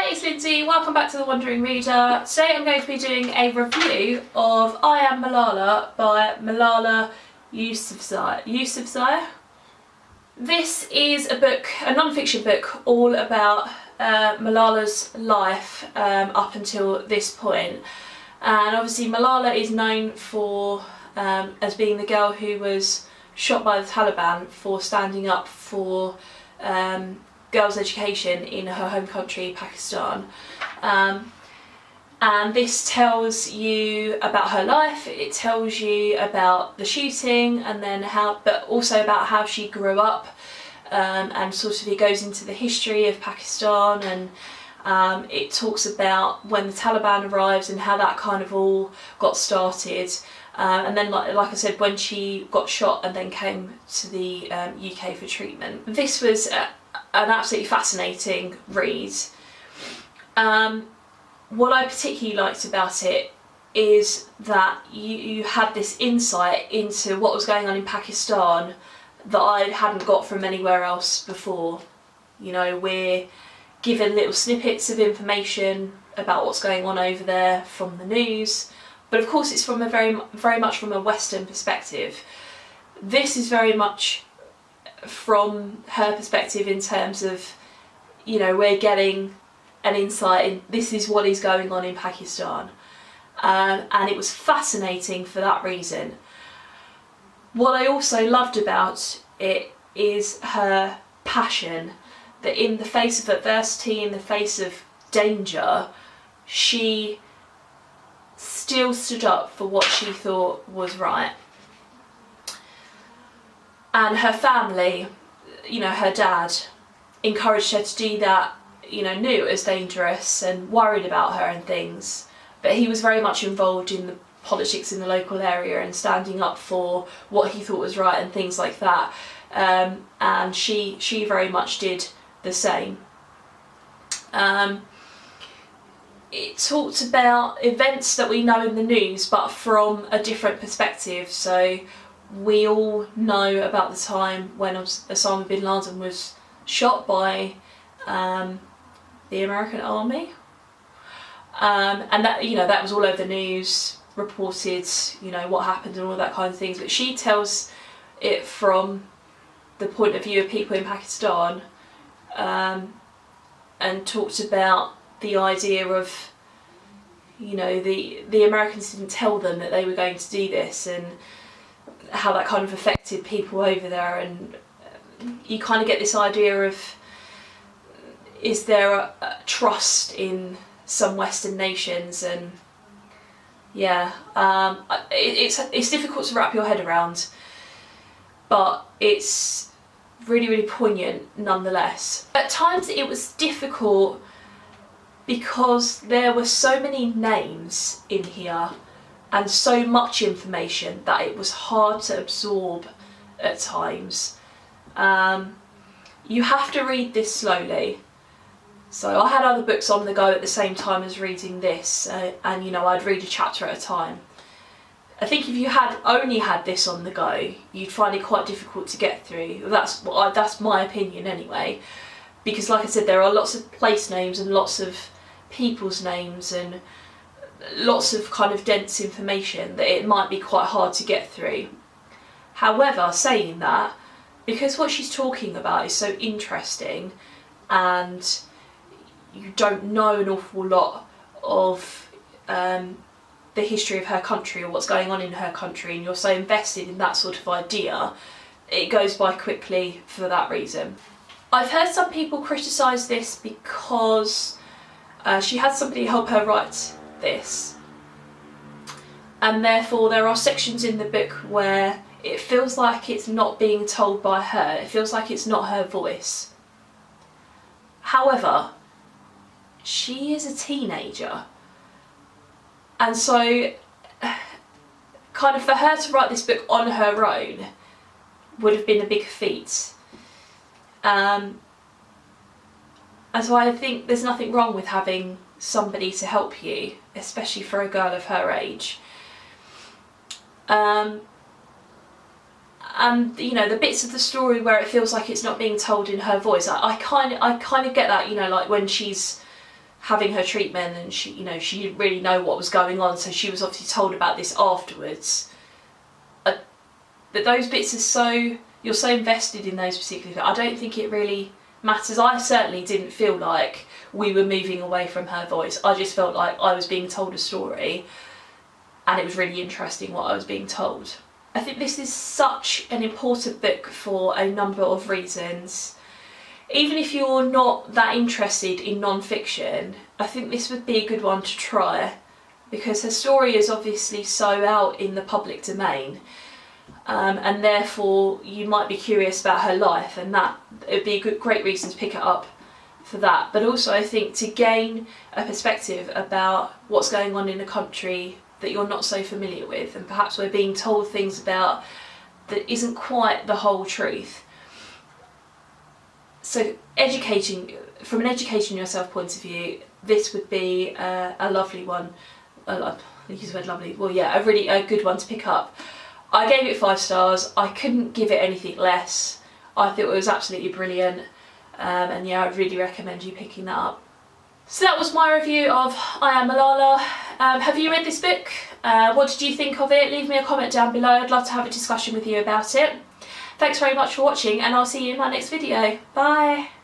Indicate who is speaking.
Speaker 1: Hi, it's Lindsay. Welcome back to The Wandering Reader. Today I'm going to be doing a review of I Am Malala by Malala Yousafza. This is a book, a non-fiction book, all about Malala's life up until this point. And obviously Malala is known for as being the girl who was shot by the Taliban for standing up for girls' education in her home country, Pakistan. And this tells you about her life, it tells you about the shooting, and then but also about how she grew up, and sort of it goes into the history of Pakistan, and it talks about when the Taliban arrives and how that kind of all got started. And then, like I said, when she got shot and then came to the UK for treatment. This was an absolutely fascinating read. What I particularly liked about it is that you had this insight into what was going on in Pakistan that I hadn't got from anywhere else before. You know, we're given little snippets of information about what's going on over there from the news, but of course it's from a very much from a Western perspective. This is very much from her perspective in terms of, you know, we're getting an insight in this is what is going on in Pakistan, and it was fascinating for that reason. What I also loved about it is her passion, that in the face of adversity, in the face of danger, she still stood up for what she thought was right. And her family, you know, her dad encouraged her to do that, you know, knew it was dangerous and worried about her and things, but he was very much involved in the politics in the local area and standing up for what he thought was right and things like that. And she very much did the same. It talked about events that we know in the news, but from a different perspective. So we all know about the time when Osama bin Laden was shot by the American army, and that, you know, that was all over the news, reported, you know, what happened and all that kind of things. But she tells it from the point of view of people in Pakistan, and talked about the idea of, you know, the Americans didn't tell them that they were going to do this, and how that kind of affected people over there. And you kind of get this idea of, is there a trust in some Western nations? And yeah, it's difficult to wrap your head around, but it's really poignant nonetheless. At times it was difficult because there were so many names in here and so much information that it was hard to absorb at times. You have to read this slowly. So I had other books on the go at the same time as reading this, and you know, I'd read a chapter at a time. I think if you had only had this on the go, you'd find it quite difficult to get through. That's my opinion anyway, because like I said, there are lots of place names and lots of people's names and lots of kind of dense information that it might be quite hard to get through. However, saying that, because what she's talking about is so interesting, and you don't know an awful lot of the history of her country or what's going on in her country, and you're so invested in that sort of idea, it goes by quickly for that reason. I've heard some people criticise this because she had somebody help her write this, and therefore there are sections in the book where it feels like it's not being told by her, it feels like it's not her voice. However, she is a teenager, and so kind of for her to write this book on her own would have been a big feat. And so I think there's nothing wrong with having somebody to help you, especially for a girl of her age. And you know, the bits of the story where it feels like it's not being told in her voice, I kind of get that, you know, like when she's having her treatment, and she, you know, she didn't really know what was going on, so she was obviously told about this afterwards. But those bits are so, you're so invested in those particular, I don't think it really matters. I certainly didn't feel like we were moving away from her voice. I just felt like I was being told a story, and it was really interesting what I was being told. I think this is such an important book for a number of reasons. Even if you're not that interested in non-fiction, I think this would be a good one to try, because her story is obviously so out in the public domain, and therefore you might be curious about her life, and that it would be a great reason to pick it up for that. But also I think to gain a perspective about what's going on in a country that you're not so familiar with, and perhaps we're being told things about that isn't quite the whole truth. So from an educating yourself point of view, this would be a lovely one. I use the word lovely. Well, yeah, a good one to pick up. I gave it 5 stars. I couldn't give it anything less. I thought it was absolutely brilliant, and yeah, I'd really recommend you picking that up. So that was my review of I Am Malala. Have you read this book? What did you think of it? Leave me a comment down below. I'd love to have a discussion with you about it. Thanks very much for watching, and I'll see you in my next video. Bye!